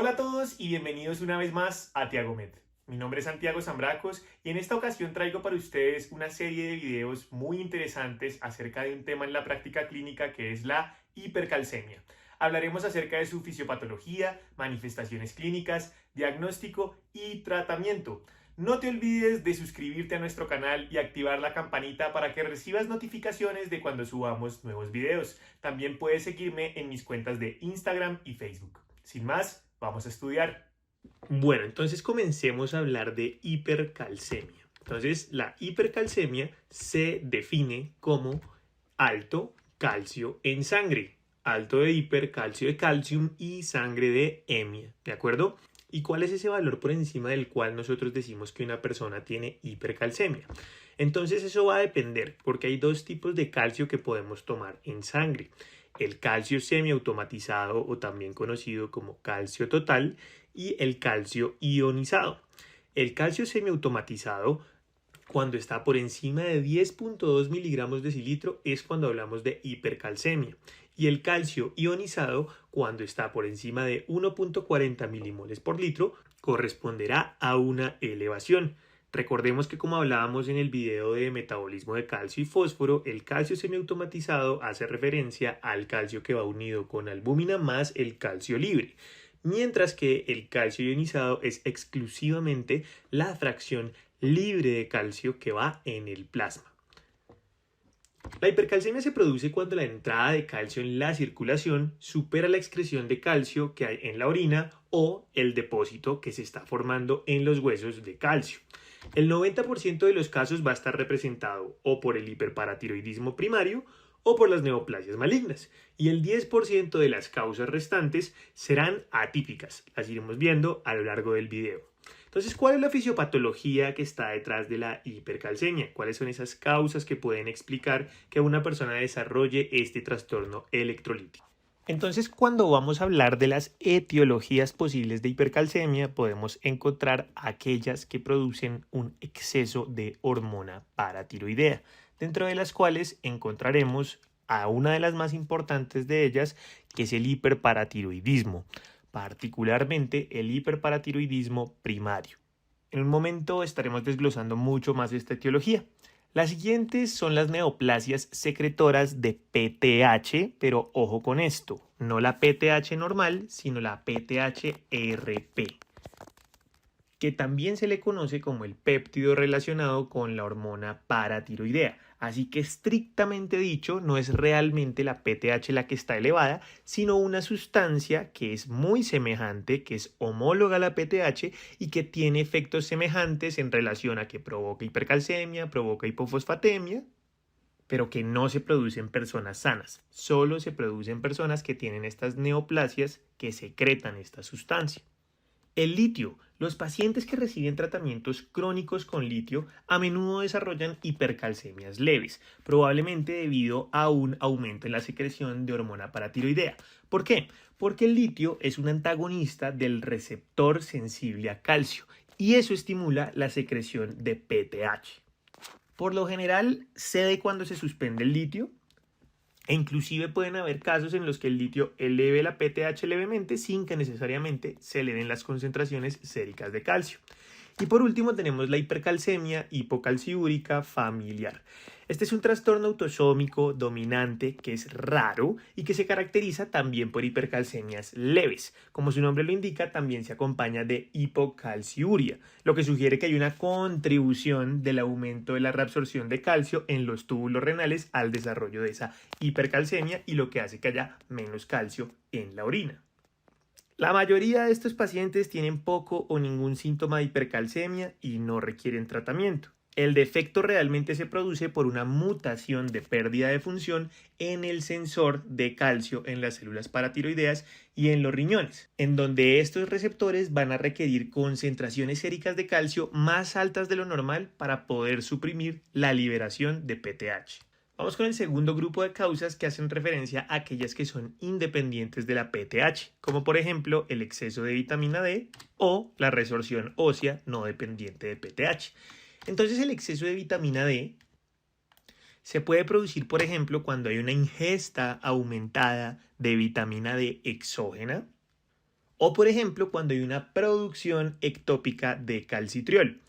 Hola a todos y bienvenidos una vez más a Tiagomed. Mi nombre es Santiago Zambracos y en esta ocasión traigo para ustedes una serie de videos muy interesantes acerca de un tema en la práctica clínica que es la hipercalcemia. Hablaremos acerca de su fisiopatología, manifestaciones clínicas, diagnóstico y tratamiento. No te olvides de suscribirte a nuestro canal y activar la campanita para que recibas notificaciones de cuando subamos nuevos videos. También puedes seguirme en mis cuentas de Instagram y Facebook. Sin más, vamos a estudiar. Bueno, entonces comencemos a hablar de hipercalcemia. Entonces, la hipercalcemia se define como alto calcio en sangre. Alto de hiper, calcio de calcium y sangre de hemia, ¿de acuerdo? ¿Y cuál es ese valor por encima del cual nosotros decimos que una persona tiene hipercalcemia? Entonces eso va a depender porque hay dos tipos de calcio que podemos tomar en sangre. El calcio semiautomatizado o también conocido como calcio total y el calcio ionizado. El calcio semiautomatizado cuando está por encima de 10.2 miligramos de decilitro es cuando hablamos de hipercalcemia. Y el calcio ionizado, cuando está por encima de 1.40 milimoles por litro, corresponderá a una elevación. Recordemos que como hablábamos en el video de metabolismo de calcio y fósforo, el calcio semiautomatizado hace referencia al calcio que va unido con albúmina más el calcio libre, mientras que el calcio ionizado es exclusivamente la fracción libre de calcio que va en el plasma. La hipercalcemia se produce cuando la entrada de calcio en la circulación supera la excreción de calcio que hay en la orina o el depósito que se está formando en los huesos de calcio. El 90% de los casos va a estar representado o por el hiperparatiroidismo primario o por las neoplasias malignas, y el 10% de las causas restantes serán atípicas. Las iremos viendo a lo largo del video. Entonces, ¿cuál es la fisiopatología que está detrás de la hipercalcemia? ¿Cuáles son esas causas que pueden explicar que una persona desarrolle este trastorno electrolítico? Entonces, cuando vamos a hablar de las etiologías posibles de hipercalcemia, podemos encontrar aquellas que producen un exceso de hormona paratiroidea, dentro de las cuales encontraremos a una de las más importantes de ellas, que es el hiperparatiroidismo, particularmente el hiperparatiroidismo primario. En un momento estaremos desglosando mucho más esta etiología. Las siguientes son las neoplasias secretoras de PTH, pero ojo con esto, no la PTH normal, sino la PTH-RP, que también se le conoce como el péptido relacionado con la hormona paratiroidea. Así que estrictamente dicho, no es realmente la PTH la que está elevada, sino una sustancia que es muy semejante, que es homóloga a la PTH y que tiene efectos semejantes en relación a que provoca hipercalcemia, provoca hipofosfatemia, pero que no se produce en personas sanas. Solo se produce en personas que tienen estas neoplasias que secretan esta sustancia. El litio. Los pacientes que reciben tratamientos crónicos con litio a menudo desarrollan hipercalcemias leves, probablemente debido a un aumento en la secreción de hormona paratiroidea. ¿Por qué? Porque el litio es un antagonista del receptor sensible a calcio y eso estimula la secreción de PTH. Por lo general, cede cuando se suspende el litio, e inclusive pueden haber casos en los que el litio eleve la PTH levemente sin que necesariamente se eleven las concentraciones séricas de calcio. Y por último tenemos la hipercalcemia hipocalciúrica familiar. Este es un trastorno autosómico dominante que es raro y que se caracteriza también por hipercalcemias leves. Como su nombre lo indica, también se acompaña de hipocalciuria, lo que sugiere que hay una contribución del aumento de la reabsorción de calcio en los túbulos renales al desarrollo de esa hipercalcemia y lo que hace que haya menos calcio en la orina. La mayoría de estos pacientes tienen poco o ningún síntoma de hipercalcemia y no requieren tratamiento. El defecto realmente se produce por una mutación de pérdida de función en el sensor de calcio en las células paratiroideas y en los riñones, en donde estos receptores van a requerir concentraciones séricas de calcio más altas de lo normal para poder suprimir la liberación de PTH. Vamos con el segundo grupo de causas que hacen referencia a aquellas que son independientes de la PTH, como por ejemplo el exceso de vitamina D o la resorción ósea no dependiente de PTH. Entonces el exceso de vitamina D se puede producir, por ejemplo, cuando hay una ingesta aumentada de vitamina D exógena O por ejemplo, cuando hay una producción ectópica de calcitriol.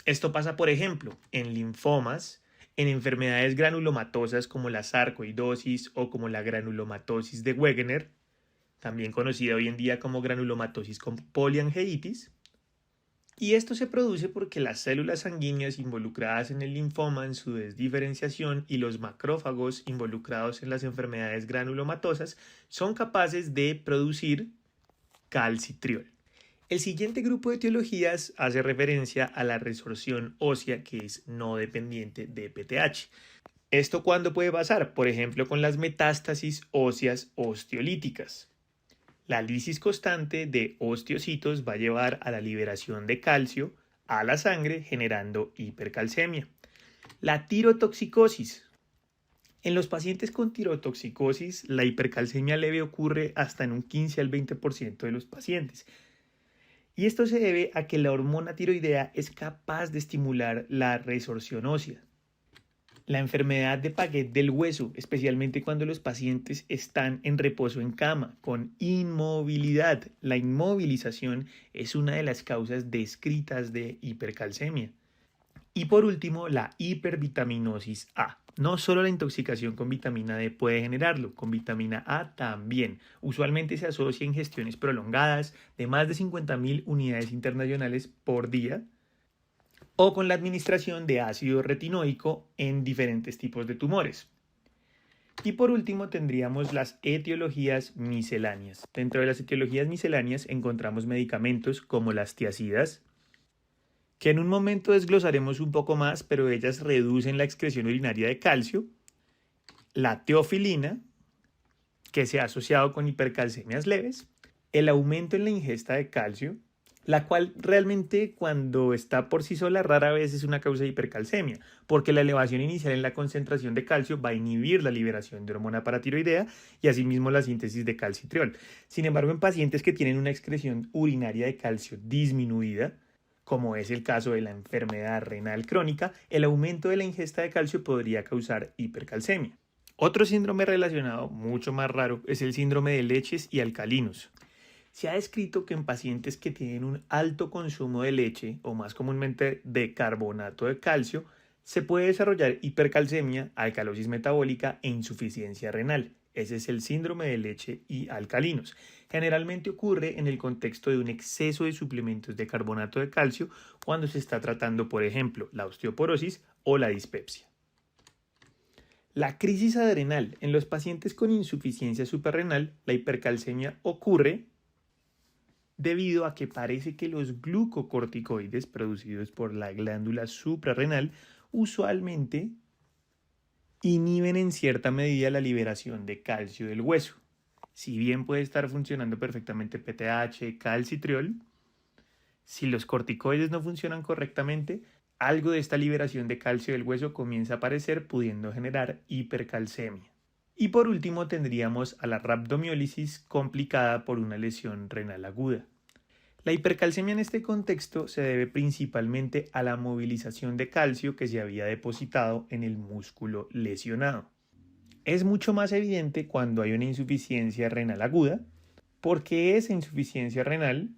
Esto pasa, por ejemplo, en linfomas, en enfermedades granulomatosas como la sarcoidosis o como la granulomatosis de Wegener, también conocida hoy en día como granulomatosis con poliangeitis. Y esto se produce porque las células sanguíneas involucradas en el linfoma en su desdiferenciación y los macrófagos involucrados en las enfermedades granulomatosas son capaces de producir calcitriol. El siguiente grupo de etiologías hace referencia a la resorción ósea que es no dependiente de PTH. ¿Esto cuándo puede pasar? Por ejemplo, con las metástasis óseas osteolíticas. La lisis constante de osteocitos va a llevar a la liberación de calcio a la sangre generando hipercalcemia. La tirotoxicosis. En los pacientes con tirotoxicosis, la hipercalcemia leve ocurre hasta en un 15 al 20% de los pacientes. Y esto se debe a que la hormona tiroidea es capaz de estimular la resorción ósea. La enfermedad de Paget del hueso, especialmente cuando los pacientes están en reposo en cama, con inmovilidad. La inmovilización es una de las causas descritas de hipercalcemia. Y por último, la hipervitaminosis A. No solo la intoxicación con vitamina D puede generarlo, con vitamina A también. Usualmente se asocia a ingestiones prolongadas de más de 50.000 unidades internacionales por día, o con la administración de ácido retinoico en diferentes tipos de tumores. Y por último tendríamos las etiologías misceláneas. Dentro de las etiologías misceláneas encontramos medicamentos como las tiazidas, que en un momento desglosaremos un poco más, pero ellas reducen la excreción urinaria de calcio, la teofilina, que se ha asociado con hipercalcemias leves, el aumento en la ingesta de calcio, la cual realmente cuando está por sí sola rara vez es una causa de hipercalcemia, porque la elevación inicial en la concentración de calcio va a inhibir la liberación de hormona paratiroidea y asimismo la síntesis de calcitriol. Sin embargo, en pacientes que tienen una excreción urinaria de calcio disminuida, como es el caso de la enfermedad renal crónica, el aumento de la ingesta de calcio podría causar hipercalcemia. Otro síndrome relacionado, mucho más raro, es el síndrome de leches y alcalinos. Se ha descrito que en pacientes que tienen un alto consumo de leche, o más comúnmente de carbonato de calcio, se puede desarrollar hipercalcemia, alcalosis metabólica e insuficiencia renal. Ese es el síndrome de leche y alcalinos. Generalmente ocurre en el contexto de un exceso de suplementos de carbonato de calcio cuando se está tratando, por ejemplo, la osteoporosis o la dispepsia. La crisis adrenal. En los pacientes con insuficiencia suprarrenal, la hipercalcemia ocurre debido a que parece que los glucocorticoides producidos por la glándula suprarrenal usualmente inhiben en cierta medida la liberación de calcio del hueso. Si bien puede estar funcionando perfectamente PTH, calcitriol, si los corticoides no funcionan correctamente, algo de esta liberación de calcio del hueso comienza a aparecer, pudiendo generar hipercalcemia. Y por último tendríamos a la rhabdomiólisis complicada por una lesión renal aguda. La hipercalcemia en este contexto se debe principalmente a la movilización de calcio que se había depositado en el músculo lesionado. Es mucho más evidente cuando hay una insuficiencia renal aguda, porque esa insuficiencia renal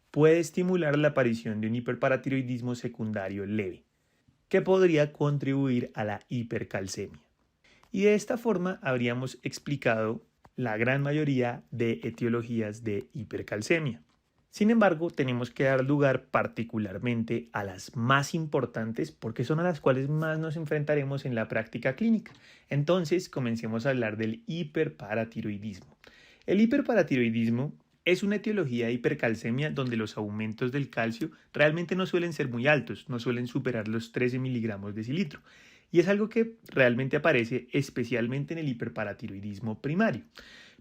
puede estimular la aparición de un hiperparatiroidismo secundario leve, que podría contribuir a la hipercalcemia. Y de esta forma habríamos explicado la gran mayoría de etiologías de hipercalcemia. Sin embargo, tenemos que dar lugar particularmente a las más importantes porque son a las cuales más nos enfrentaremos en la práctica clínica. Entonces, comencemos a hablar del hiperparatiroidismo. El hiperparatiroidismo es una etiología de hipercalcemia donde los aumentos del calcio realmente no suelen ser muy altos, no suelen superar los 13 miligramos de cilitro. Y es algo que realmente aparece especialmente en el hiperparatiroidismo primario.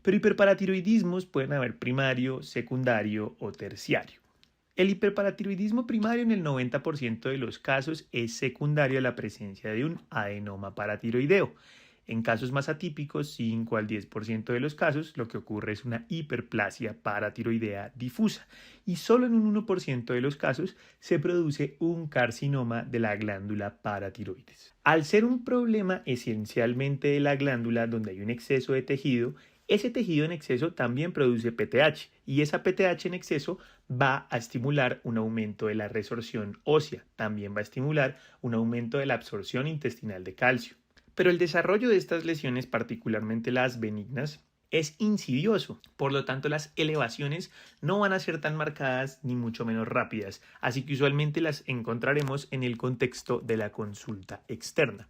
Pero hiperparatiroidismos pueden haber primario, secundario o terciario. El hiperparatiroidismo primario en el 90% de los casos es secundario a la presencia de un adenoma paratiroideo. En casos más atípicos, 5 al 10% de los casos, lo que ocurre es una hiperplasia paratiroidea difusa y solo en un 1% de los casos se produce un carcinoma de la glándula paratiroides. Al ser un problema esencialmente de la glándula donde hay un exceso de tejido, ese tejido en exceso también produce PTH y esa PTH en exceso va a estimular un aumento de la resorción ósea, también va a estimular un aumento de la absorción intestinal de calcio. Pero el desarrollo de estas lesiones, particularmente las benignas, es insidioso, por lo tanto las elevaciones no van a ser tan marcadas ni mucho menos rápidas, así que usualmente las encontraremos en el contexto de la consulta externa.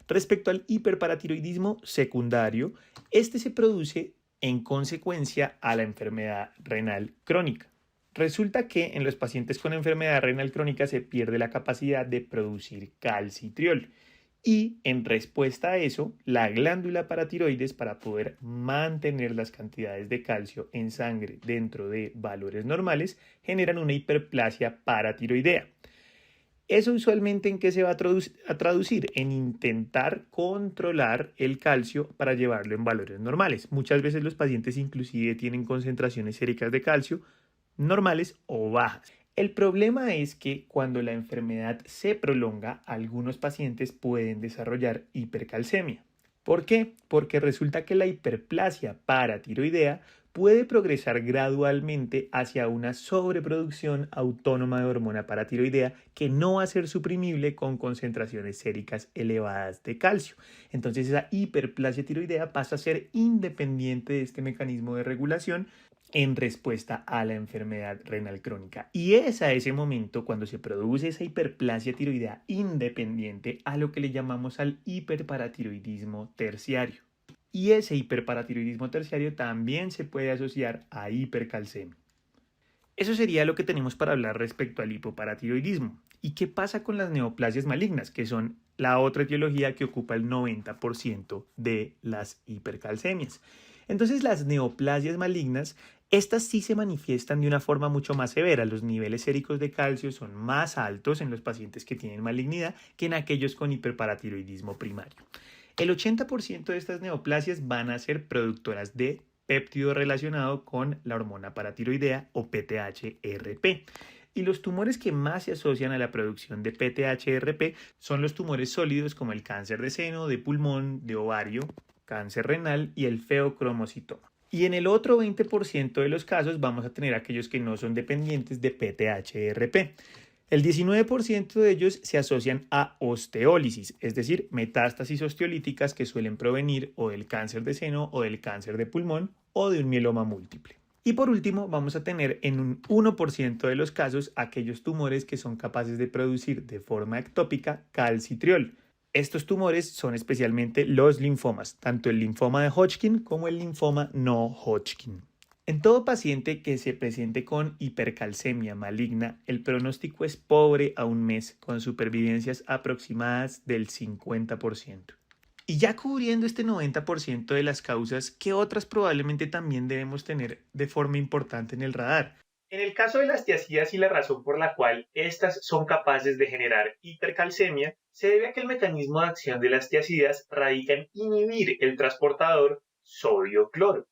Respecto al hiperparatiroidismo secundario, este se produce en consecuencia a la enfermedad renal crónica. Resulta que en los pacientes con enfermedad renal crónica se pierde la capacidad de producir calcitriol. Y en respuesta a eso, la glándula paratiroides, para poder mantener las cantidades de calcio en sangre dentro de valores normales, generan una hiperplasia paratiroidea. ¿Eso usualmente en qué se va a traducir? En intentar controlar el calcio para llevarlo en valores normales. Muchas veces los pacientes inclusive tienen concentraciones séricas de calcio normales o bajas. El problema es que cuando la enfermedad se prolonga, algunos pacientes pueden desarrollar hipercalcemia. ¿Por qué? Porque resulta que la hiperplasia paratiroidea puede progresar gradualmente hacia una sobreproducción autónoma de hormona paratiroidea que no va a ser suprimible con concentraciones séricas elevadas de calcio. Entonces esa hiperplasia tiroidea pasa a ser independiente de este mecanismo de regulación en respuesta a la enfermedad renal crónica. Y es a ese momento cuando se produce esa hiperplasia tiroidea independiente a lo que le llamamos al hiperparatiroidismo terciario. Y ese hiperparatiroidismo terciario también se puede asociar a hipercalcemia. Eso sería lo que tenemos para hablar respecto al hipoparatiroidismo. ¿Y qué pasa con las neoplasias malignas, que son la otra etiología que ocupa el 90% de las hipercalcemias? Entonces las neoplasias malignas, estas sí se manifiestan de una forma mucho más severa. Los niveles séricos de calcio son más altos en los pacientes que tienen malignidad que en aquellos con hiperparatiroidismo primario. El 80% de estas neoplasias van a ser productoras de péptido relacionado con la hormona paratiroidea o PTH-RP. Y los tumores que más se asocian a la producción de PTH-RP son los tumores sólidos como el cáncer de seno, de pulmón, de ovario, cáncer renal y el feocromocitoma. Y en el otro 20% de los casos vamos a tener aquellos que no son dependientes de PTH-RP. El 19% de ellos se asocian a osteólisis, es decir, metástasis osteolíticas que suelen provenir o del cáncer de seno o del cáncer de pulmón o de un mieloma múltiple. Y por último, vamos a tener en un 1% de los casos aquellos tumores que son capaces de producir de forma ectópica calcitriol. Estos tumores son especialmente los linfomas, tanto el linfoma de Hodgkin como el linfoma no Hodgkin. En todo paciente que se presente con hipercalcemia maligna, el pronóstico es pobre a un mes, con supervivencias aproximadas del 50%. Y ya cubriendo este 90% de las causas, ¿qué otras probablemente también debemos tener de forma importante en el radar? En el caso de las tiazidas y la razón por la cual estas son capaces de generar hipercalcemia, se debe a que el mecanismo de acción de las tiazidas radica en inhibir el transportador sodio-cloro.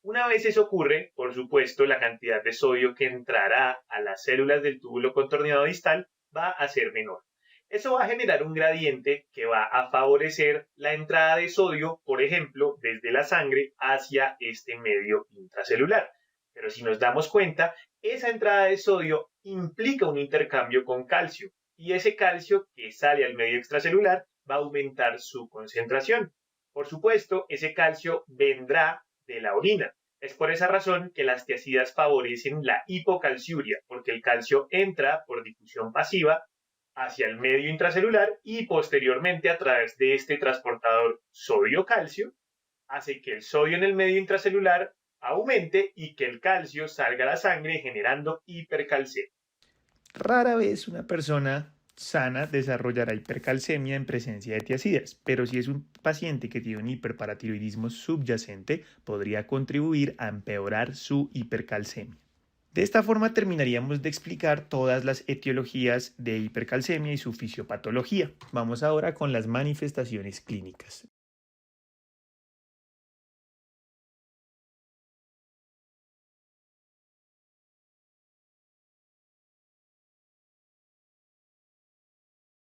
Una vez eso ocurre, por supuesto, la cantidad de sodio que entrará a las células del túbulo contorneado distal va a ser menor. Eso va a generar un gradiente que va a favorecer la entrada de sodio, por ejemplo, desde la sangre hacia este medio intracelular. Pero si nos damos cuenta, esa entrada de sodio implica un intercambio con calcio y ese calcio que sale al medio extracelular va a aumentar su concentración. Por supuesto, ese calcio vendrá de la orina. Es por esa razón que las tiazidas favorecen la hipocalciuria, porque el calcio entra por difusión pasiva hacia el medio intracelular y posteriormente a través de este transportador sodio-calcio hace que el sodio en el medio intracelular aumente y que el calcio salga a la sangre generando hipercalcemia. Rara vez una persona sana desarrollará hipercalcemia en presencia de tiazidas, pero si es un paciente que tiene un hiperparatiroidismo subyacente, podría contribuir a empeorar su hipercalcemia. De esta forma terminaríamos de explicar todas las etiologías de hipercalcemia y su fisiopatología. Vamos ahora con las manifestaciones clínicas.